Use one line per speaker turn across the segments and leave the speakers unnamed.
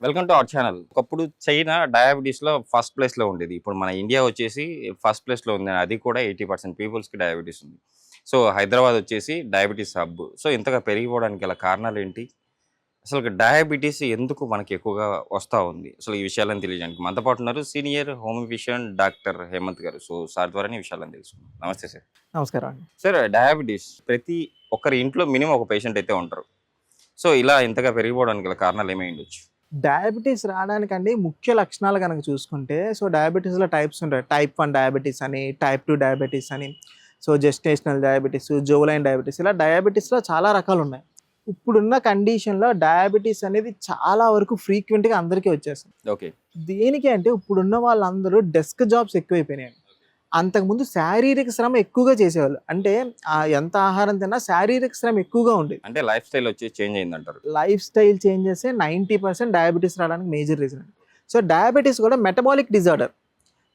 Welcome to our channel. ఒకప్పుడు China డయాబెటీస్‌లో first ప్లేస్‌లో ఉండేది. ఇప్పుడు మన ఇండియా వచ్చేసి ఫస్ట్ ప్లేస్‌లో ఉంది. అది కూడా 80% పీపుల్స్‌కి డయాబెటీస్ ఉంది. సో, హైదరాబాద్ వచ్చేసి డయాబెటీస్ హబ్. సో, ఇంతగా పెరిగిపోవడానికి గల కారణాలేంటి? అసలు డయాబెటీస్ ఎందుకు మనకి ఎక్కువగా వస్తా ఉంది? అసలు ఈ విషయాలను తెలియజేయడానికి మనతో పాటు ఉన్నారు senior home physician doctor Hemanth garu. So, sir ద్వారానే ఈ విషయాలను తెలుసుకుందాం. నమస్తే సార్.
నమస్కారం అండి.
సార్, డయాబెటీస్ ప్రతి ఒక్కరి ఇంట్లో మినిమమ్ ఒక పేషెంట్ అయితే ఉంటారు. సో, ఇలా ఇంతగా పెరిగిపోవడానికి గల కారణాలు ఏమై ఉండొచ్చు?
డయాబెటీస్ రావడానికండి ముఖ్య లక్షణాలు గనక చూసుకుంటే, డయాబెటీస్‌లో టైప్స్ ఉంటాయి. టైప్ 1 డయాబెటీస్ అని, టైప్ 2 డయాబెటీస్ అని, జెస్టేషనల్ డయాబెటీస్, జోవలైన్ డయాబెటీస్ ఇలా డయాబెటీస్‌లో చాలా రకాలున్నాయి. ఇప్పుడున్న కండిషన్‌లో డయాబెటీస్ అనేది చాలా వరకు ఫ్రీక్వెంట్‌గా అందరికీ వచ్చేస్తుంది.
ఓకే.
దేనికి అంటే ఇప్పుడున్న వాళ్ళందరూ డెస్క్ జాబ్స్ ఎక్కువైపోయినాయండి. అంతకుముందు శారీరక శ్రమ ఎక్కువగా చేసేవాళ్ళు. అంటే ఎంత ఆహారం తిన్నా శారీరక శ్రమ ఎక్కువగా ఉండేది.
అంటే లైఫ్ స్టైల్ వచ్చి చేంజ్ అయిందంటారు.
లైఫ్ స్టైల్ చేంజెసే 90% డయాబెటీస్ రావడానికి మేజర్ రీజన్ అండి. డయాబెటీస్ కూడా మెటబాలిక్ డిజార్డర్.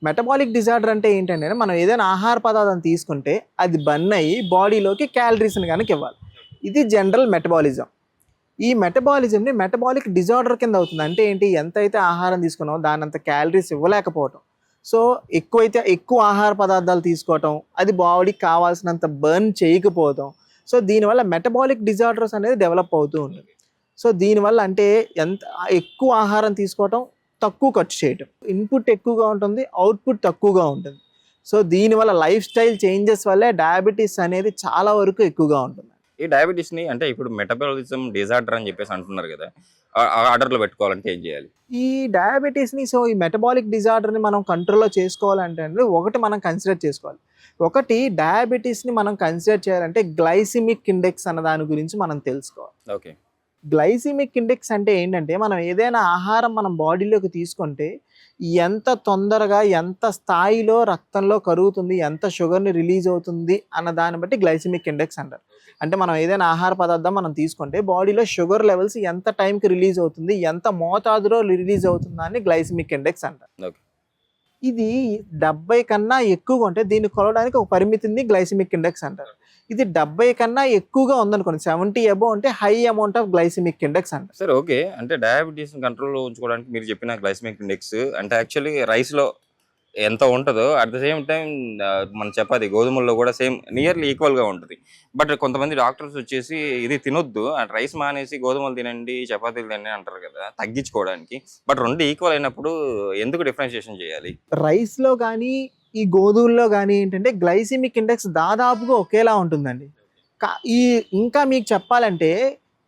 మెటబాలిక్ డిజార్డర్ అంటే ఏంటంటే మనం ఏదైనా ఆహార పదార్థం తీసుకుంటే అది బర్న్ అయ్యి బాడీలోకి క్యాలరీస్ని కనుక ఇవ్వాలి. ఇది జనరల్ మెటబాలిజం. ఈ మెటబాలిజంని మెటబాలిక్ డిజార్డర్ కింద అవుతుంది. అంటే ఏంటి, ఎంతైతే ఆహారం తీసుకున్నామో దానంత క్యాలరీస్ ఇవ్వలేకపోవటం. ఎక్కువ ఆహార పదార్థాలు తీసుకోవటం, అది బాడీకి కావాల్సినంత బర్న్ చేయకపోవటం. దీనివల్ల మెటబాలిక్ డిజార్డర్స్ అనేది డెవలప్ అవుతూ ఉంటుంది. దీనివల్ల అంటే ఎక్కువ ఆహారం తీసుకోవటం, తక్కువ ఖర్చు చేయటం, ఇన్పుట్ ఎక్కువగా ఉంటుంది, అవుట్పుట్ తక్కువగా ఉంటుంది. దీనివల్ల లైఫ్ స్టైల్ చేంజెస్ వల్లే డయాబెటీస్ అనేది చాలా వరకు ఎక్కువగా ఉంటుంది.
ఈ డయాబెటీస్‌ని అంటే ఇప్పుడు మెటబాలిజం డిజార్డర్ అని చెప్పేసి అంటున్నారు కదా! ఆర్డర్‌లో పెట్టుకోవాలంటే ఏం చేయాలి?
ఈ డయాబెటీస్‌ని ఈ మెటబాలిక్ డిజార్డర్‌ని మనం కంట్రోల్‌లో చేసుకోవాలంటే అండి, ఒకటి మనం కన్సిడర్ చేసుకోవాలి. ఒకటి డయాబెటీస్‌ని మనం కన్సిడర్ చేయాలంటే గ్లైసిమిక్ ఇండెక్స్ అన్న దాని గురించి మనం తెలుసుకోవాలి.
ఓకే.
గ్లైసిమిక్ ఇండెక్స్ అంటే ఏంటంటే, మనం ఏదైనా ఆహారం మనం బాడీలోకి తీసుకుంటే ఎంత తొందరగా, ఎంత స్థాయిలో రక్తంలో కరుగుతుంది, ఎంత షుగర్‌ని రిలీజ్ అవుతుంది అన్న దాన్ని బట్టి గ్లైసిమిక్ ఇండెక్స్ అంటారు. అంటే మనం ఏదైనా ఆహార పదార్థం మనం తీసుకుంటే బాడీలో షుగర్ లెవెల్స్ ఎంత టైంకి రిలీజ్ అవుతుంది, ఎంత మోతాదులో రిలీజ్ అవుతుందా అని గ్లైసిమిక్ ఇండెక్స్ అంటారు.
ఓకే.
ఇది 70 కన్నా ఎక్కువగా ఉంటే దీన్ని కొలవడానికి ఒక పరిమితిని గ్లైసిమిక్ ఇండెక్స్ అంటారు. ఇది 70 కన్నా ఎక్కువగా ఉందనుకోండి, 70 అబోవ్ అంటే high amount of glycemic index అంటారు.
సరే, ఓకే. అంటే డయాబెటీస్‌ని కంట్రోల్‌లో ఉంచుకోవడానికి మీరు చెప్పిన గ్లైసెమిక్ ఇండెక్స్ అంటే యాక్చువల్లీ రైస్‌లో ఎంత ఉంటదో అట్ ద సేమ్ టైమ్ మన చపాతీ గోధుమల్లో కూడా సేమ్ నియర్లీ ఈక్వల్‌గా ఉంటది. బట్ కొంతమంది డాక్టర్స్ వచ్చేసి ఇది తినొద్దు, రైస్ మానేసి గోధుమలు తినండి, చపాతీలు తినండి అంటారు కదా! తగ్గించుకోవడానికి. బట్ 2 ఈక్వల్ అయినప్పుడు ఎందుకు డిఫరెన్షియేషన్ చేయాలి?
రైస్‌లో గానీ, ఈ గోధుమల్లో గానీ ఏంటంటే గ్లైసిమిక్ ఇండెక్స్ దాదాపుగా ఒకేలా ఉంటుందండి. కా ఈ ఇంకా మీకు చెప్పాలంటే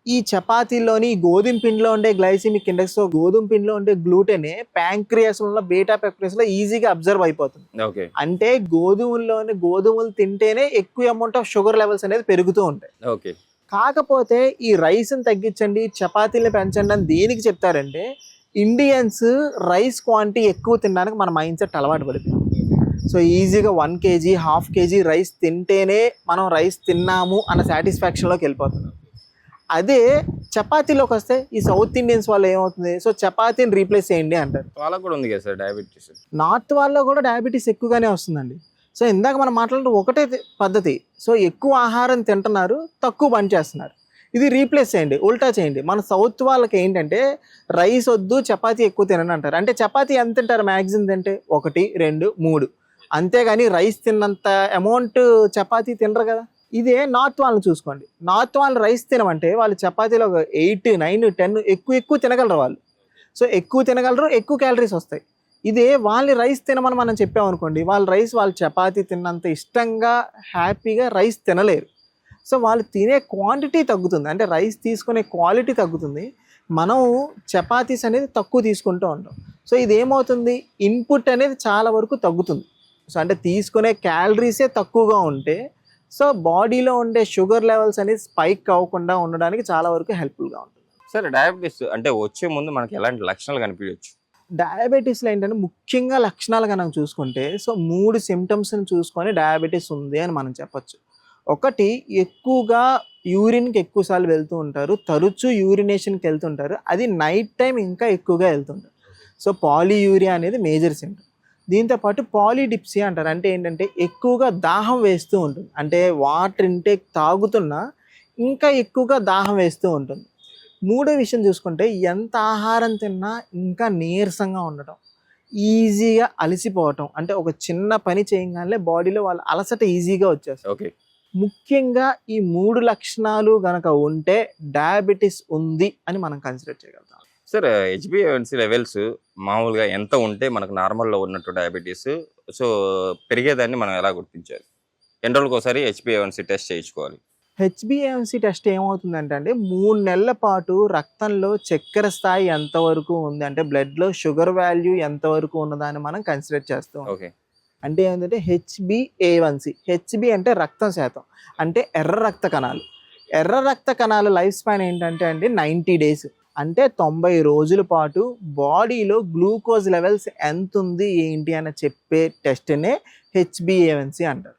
ఈ చపాతీల్లోని, గోధుమ పిండిలో ఉండే గ్లైసిమిక్ ఇండెక్స్, గోధుమ పిండిలో ఉండే గ్లూటెనే ప్యాంక్రియాస్‌లో, బీటా పెక్టోస్‌లో ఈజీగా అబ్జర్వ్ అయిపోతుంది.
ఓకే.
అంటే గోధుమలు తింటేనే ఎక్కువ అమౌంట్ ఆఫ్ షుగర్ లెవెల్స్ అనేది పెరుగుతూ ఉంటాయి.
ఓకే.
కాకపోతే ఈ రైస్‌ని తగ్గించండి, చపాతీలని పెంచండి అని దేనికి చెప్తారంటే, ఇండియన్స్ రైస్ క్వాంటిటీ ఎక్కువ తినడానికి మన మైండ్ సెట్ అలవాటు పడిపోయింది. ఈజీగా 1 కేజీ, హాఫ్ కేజీ రైస్ తింటేనే మనం రైస్ తిన్నాము అన్న సాటిస్ఫాక్షన్‌లోకి వెళ్ళిపోతున్నాం. అదే చపాతీలోకి వస్తే ఈ సౌత్ ఇండియన్స్ వాళ్ళు ఏమవుతుంది, చపాతీని రీప్లేస్ చేయండి అంటారు.
వాళ్ళకి కూడా ఉంది కదా సార్ డయాబెటీస్.
నార్త్ వాళ్ళలో కూడా డయాబెటీస్ ఎక్కువగానే వస్తుందండి. ఇందాక మనం మాట్లాడుతూ ఒకటే పద్ధతి. ఎక్కువ ఆహారం తింటున్నారు, తక్కువ పని చేస్తున్నారు. ఇది రీప్లేస్ చేయండి, ఉల్టా చేయండి. మన సౌత్ వాళ్ళకి ఏంటంటే రైస్ వద్దు, చపాతీ ఎక్కువ తినని అంటారు. అంటే చపాతీ ఎంత తింటారు మ్యాక్సిమం తింటే? 1, 2, 3. అంతేగాని రైస్ తిన్నంత అమౌంట్ చపాతీ తినరు కదా. ఇదే నార్త్ వాళ్ళని చూసుకోండి. నార్త్ వాళ్ళు రైస్ తినమంటే వాళ్ళు చపాతీలో 8, 9, 10 ఎక్కువ తినగలరు వాళ్ళు. ఎక్కువ తినగలరు, ఎక్కువ క్యాలరీస్ వస్తాయి. ఇదే వాళ్ళని రైస్ తినమని మనం చెప్పామనుకోండి, వాళ్ళు చపాతీ తిన్నంత ఇష్టంగా, హ్యాపీగా రైస్ తినలేరు. వాళ్ళు తినే క్వాంటిటీ తగ్గుతుంది, అంటే రైస్ తీసుకునే క్వాలిటీ తగ్గుతుంది. మనం చపాతీస్ అనేది తక్కువ తీసుకుంటూ ఉంటాం. ఇదేమవుతుంది, ఇన్పుట్ అనేది చాలా వరకు తగ్గుతుంది. అంటే తీసుకునే క్యాలరీసే తక్కువగా ఉంటే బాడీలో ఉండే షుగర్ లెవెల్స్ అనేది స్పైక్ అవ్వకుండా ఉండడానికి చాలా వరకు హెల్ప్ఫుల్గా ఉంటుంది.
సరే, డయాబెటీస్ అంటే వచ్చే ముందు మనకి ఎలాంటి లక్షణాలు కనిపించవచ్చు?
డయాబెటీస్లో ఏంటంటే ముఖ్యంగా లక్షణాలు కనుక చూసుకుంటే 3 సిమ్టమ్స్ని చూసుకొని డయాబెటీస్ ఉంది అని మనం చెప్పచ్చు. ఒకటి, ఎక్కువగా యూరిన్కి ఎక్కువసార్లు వెళ్తూ ఉంటారు, తరచూ యూరినేషన్కి వెళ్తుంటారు, అది నైట్ టైం ఇంకా ఎక్కువగా వెళ్తుంటారు. పాలీయూరియా అనేది మేజర్ సిమ్టమ్. దీంతోపాటు పాలిడిప్సియా అంటారు. అంటే ఏంటంటే ఎక్కువగా దాహం వేస్తూ ఉంటుంది, అంటే వాటర్ ఇంటేక్ తాగుతున్నా ఇంకా ఎక్కువగా దాహం వేస్తూ ఉంటుంది. మూడో విషయం చూసుకుంటే ఎంత ఆహారం తిన్నా ఇంకా నీరసంగా ఉండటం, ఈజీగా అలసిపోవటం, అంటే ఒక చిన్న పని చేయగానే బాడీలో వాళ్ళ అలసట ఈజీగా వచ్చేస్తుంది.
ఓకే.
ముఖ్యంగా ఈ 3 లక్షణాలు గనక ఉంటే డయాబెటిస్ ఉంది అని మనం కన్సిడర్ చేయగలుగుతాం.
సార్ హెచ్బిఏవన్సీ లెవెల్స్ మామూలుగా ఎంత ఉంటే మనకు నార్మల్‌లో ఉన్నట్టు డయాబెటిస్ సో పెరిగేదాన్ని మనం ఎలా గుర్తించాలి? ఎన్ని రోజులకోసారి హెచ్బిఏవన్సీ టెస్ట్ చేయించుకోవాలి?
హెచ్బిఏవన్సీ టెస్ట్ ఏమవుతుందంటే అండి, 3 నెలల పాటు రక్తంలో చక్కెర స్థాయి ఎంతవరకు ఉంది, అంటే బ్లడ్‌లో షుగర్ వాల్యూ ఎంతవరకు ఉన్నదాన్ని మనం కన్సిడర్ చేస్తాం.
ఓకే.
అంటే ఏంటంటే హెచ్బిఏవన్సీ, హెచ్బి అంటే రక్తం శాతం, అంటే ఎర్ర రక్త కణాలు. ఎర్ర రక్త కణాల లైఫ్ స్పాన్ ఏంటంటే అండి 90 డేస్, అంటే 90 రోజుల పాటు బాడీలో గ్లూకోజ్ లెవెల్స్ ఎంత ఉంది ఏంటి అని చెప్పే టెస్ట్నే హెచ్బిఏవన్సీ అంటారు.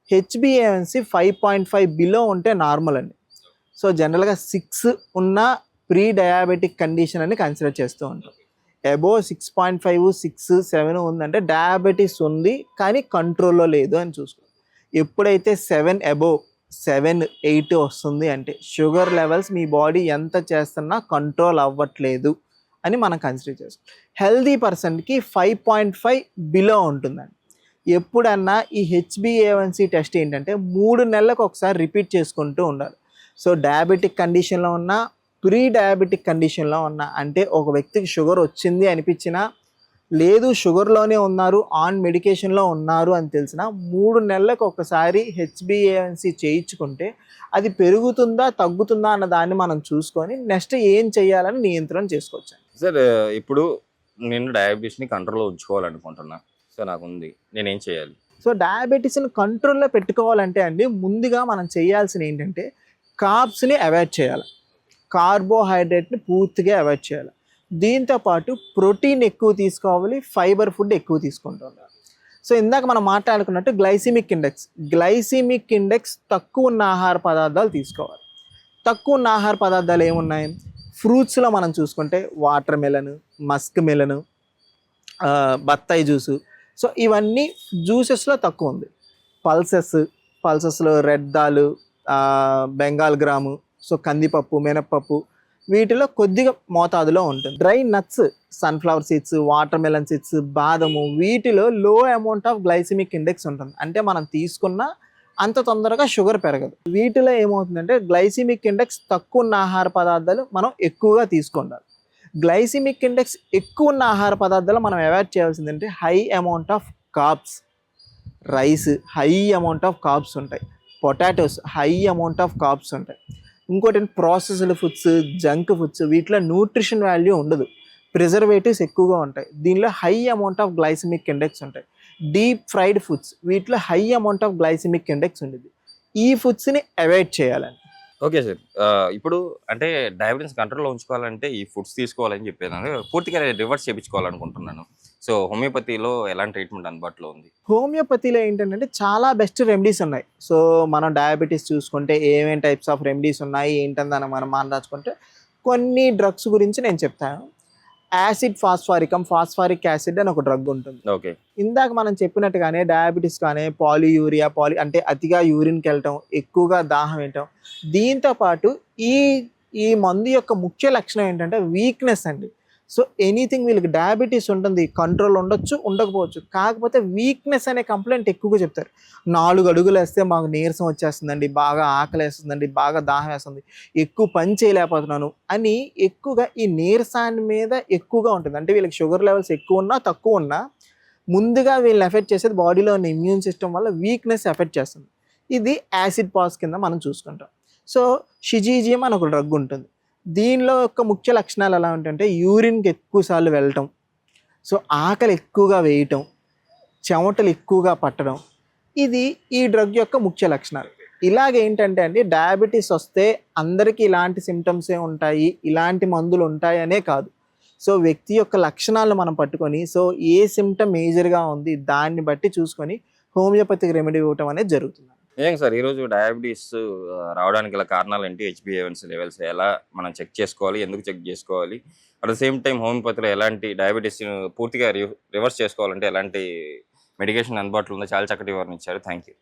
హెచ్బిఏవన్సీ 5.5 బిలో ఉంటే నార్మల్ అండి. సో జనరల్గా 6 ఉన్న ప్రీ డయాబెటిక్ కండిషన్ అని కన్సిడర్ చేస్తూ ఉంటాం. అబోవ్ 6.5, 6, 7 ఉందంటే డయాబెటీస్ ఉంది కానీ కంట్రోల్లో లేదు అని చూసుకోండి. ఎప్పుడైతే 7 అబోవ్ 7, 8 వస్తుంది అంటే షుగర్ లెవెల్స్ మీ బాడీ ఎంత చేస్తున్నా కంట్రోల్ అవ్వట్లేదు అని మనం కన్సిడర్ చేస్తాం. హెల్దీ పర్సన్కి 5.5 బిలో ఉంటుందండి. ఎప్పుడన్నా ఈ హెచ్బిఏవన్సీ టెస్ట్ ఏంటంటే 3 నెలలకు ఒకసారి రిపీట్ చేసుకుంటూ ఉండాలి. సో డయాబెటిక్ కండిషన్లో ఉన్న, ప్రీ డయాబెటిక్ కండిషన్లో ఉన్న, అంటే ఒక వ్యక్తికి షుగర్ వచ్చింది అనిపించినా, లేదు షుగర్లోనే ఉన్నారు, ఆన్ మెడికేషన్లో ఉన్నారు అని తెలిసిన 3 నెలలకు ఒకసారి హెచ్బిఏవన్సీ చేయించుకుంటే అది పెరుగుతుందా తగ్గుతుందా అన్న దాన్ని మనం చూసుకొని నెక్స్ట్ ఏం చేయాలని నియంత్రణ చేసుకోవచ్చు.
సార్ ఇప్పుడు నేను డయాబెటీస్‌ని కంట్రోల్‌లో ఉంచుకోవాలనుకుంటున్నా. సో నాకుంది. నేనేం చేయాలి?
సో డయాబెటీస్ని కంట్రోల్లో పెట్టుకోవాలంటే అండి, ముందుగా మనం చేయాల్సిన ఏంటంటే కార్బ్స్ని అవాయిడ్ చేయాలి, కార్బోహైడ్రేట్ని పూర్తిగా అవాయిడ్ చేయాలి. దీంతోపాటు ప్రోటీన్ ఎక్కువ తీసుకోవాలి, ఫైబర్ ఫుడ్ ఎక్కువ తీసుకుంటూ ఉండాలి. సో ఇందాక మనం మాట్లాడుకున్నట్టు గ్లైసిమిక్ ఇండెక్స్ తక్కువ ఉన్న ఆహార పదార్థాలు తీసుకోవాలి. తక్కువ ఉన్న ఆహార పదార్థాలు ఏమున్నాయి? ఫ్రూట్స్లో మనం చూసుకుంటే వాటర్ మెలన్, మస్క్ మెలన్, బత్తాయి జ్యూసు. సో ఇవన్నీ జ్యూసెస్లో తక్కువ ఉంది. పల్సెస్లో red dal, Bengal gram, so కందిపప్పు, మినప్పప్పు, వీటిలో కొద్దిగా మోతాదులో ఉంటుంది. Dry nuts, sunflower seeds, water melon seeds, బాదము, వీటిలో low amount of glycemic index ఉంటుంది, అంటే మనం తీసుకున్న అంత తొందరగా షుగర్ పెరగదు. వీటిలో ఏమవుతుందంటే గ్లైసిమిక్ ఇండెక్స్ తక్కువ ఉన్న ఆహార పదార్థాలు మనం ఎక్కువగా తీసుకుండాలి. గ్లైసిమిక్ ఇండెక్స్ ఎక్కువ ఉన్న ఆహార పదార్థాలు మనం అవాయిడ్ చేయాల్సిందంటే high amount of carbs. Rice high amount of carbs ఉంటాయి, potatoes high amount of carbs ఉంటాయి. ఇంకోటి ప్రాసెస్డ్ ఫుడ్స్, జంక్ ఫుడ్స్, వీటిలో న్యూట్రిషన్ వాల్యూ ఉండదు, ప్రిజర్వేటివ్స్ ఎక్కువగా ఉంటాయి, దీనిలో high amount of glycemic index ఉంటాయి. డీప్ ఫ్రైడ్ ఫుడ్స్, వీటిలో high amount of glycemic index ఉండేది. ఈ ఫుడ్స్ని అవాయిడ్ చేయాలండి.
Okay sir. ఇప్పుడు అంటే డయాబెటీస్ కంట్రోల్‌లో ఉంచుకోవాలంటే ఈ ఫుడ్స్ తీసుకోవాలని చెప్పాను. పూర్తిగా రివర్స్ చేపించుకోవాలనుకుంటున్నాను. సో హోమియోపతిలో ఎలాంటి ట్రీట్మెంట్ అందుబాటులో ఉంది?
హోమియోపతిలో ఏంటంటే చాలా బెస్ట్ రెమెడీస్ ఉన్నాయి. సో మనం డయాబెటీస్ చూసుకుంటే ఏమేమి టైప్స్ ఆఫ్ రెమెడీస్ ఉన్నాయి ఏంటని మనం మాట్లాడుకుంటే కొన్ని డ్రగ్స్ గురించి నేను చెప్తాను. యాసిడ్ ఫాస్ఫారిక్ యాసిడ్ అని ఒక డ్రగ్ ఉంటుంది.
ఓకే.
ఇందాక మనం చెప్పినట్టుగానే డయాబెటీస్ కానీ పాలియూరియా, అంటే అతిగా యూరిన్కి వెళ్ళటం, ఎక్కువగా దాహం వేయటం, దీంతోపాటు ఈ మందు యొక్క ముఖ్య లక్షణం ఏంటంటే వీక్నెస్ అండి. సో ఎనీథింగ్, వీళ్ళకి డయాబెటీస్ ఉంటుంది, కంట్రోల్ ఉండొచ్చు ఉండకపోవచ్చు, కాకపోతే వీక్నెస్ అనే కంప్లైంట్ ఎక్కువగా చెప్తారు. 4 అడుగులు వేస్తే మాకు నీరసం వచ్చేస్తుందండి, బాగా ఆకలి వేస్తుందండి, బాగా దాహం వేస్తుంది, ఎక్కువ పని చేయలేకపోతున్నాను అని ఎక్కువగా ఈ నీరసాన్ని మీద ఎక్కువగా ఉంటుంది. అంటే వీళ్ళకి షుగర్ లెవెల్స్ ఎక్కువ ఉన్నా తక్కువ ఉన్నా ముందుగా వీళ్ళని ఎఫెక్ట్ చేసేది బాడీలో ఉన్న ఇమ్యూన్ సిస్టమ్ వల్ల వీక్నెస్ ఎఫెక్ట్ చేస్తుంది. ఇది యాసిడ్ పాస్ కింద మనం చూసుకుంటాం. సో షిజీజియం అని ఒక డ్రగ్ ఉంటుంది. దీనిలో యొక్క ముఖ్య లక్షణాలు ఎలా ఉంటాయంటే యూరిన్కి ఎక్కువసార్లు వెళ్ళటం, సో ఆకలి ఎక్కువగా వేయటం, చెమటలు ఎక్కువగా పట్టడం, ఇది ఈ డ్రగ్ యొక్క ముఖ్య లక్షణాలు. ఇలాగేంటంటే అండి, డయాబెటీస్ వస్తే అందరికీ ఇలాంటి సిమ్టమ్సే ఉంటాయి, ఇలాంటి మందులు ఉంటాయనే కాదు. సో వ్యక్తి యొక్క లక్షణాలను మనం పట్టుకొని, సో ఏ సిమ్టమ్ మేజర్గా ఉంది దాన్ని బట్టి చూసుకొని హోమియోపతిక్ రెమెడీ ఇవ్వటం అనేది జరుగుతుంది.
నిజంగా సార్, ఈరోజు డయాబెటీస్ రావడానికి గల కారణాలు ఏంటి? హెచ్బిఏవన్సీ లెవెల్స్ ఎలా మనం చెక్ చేసుకోవాలి, ఎందుకు చెక్ చేసుకోవాలి, అట్ ద సేమ్ టైం హోమియోపతిలో ఎలాంటి డయాబెటీస్ పూర్తిగా రివర్స్ చేసుకోవాలంటే ఎలాంటి మెడికేషన్ అందుబాటులో ఉందో చాలా చక్కటి వివరణ ఇచ్చారు. Thank you.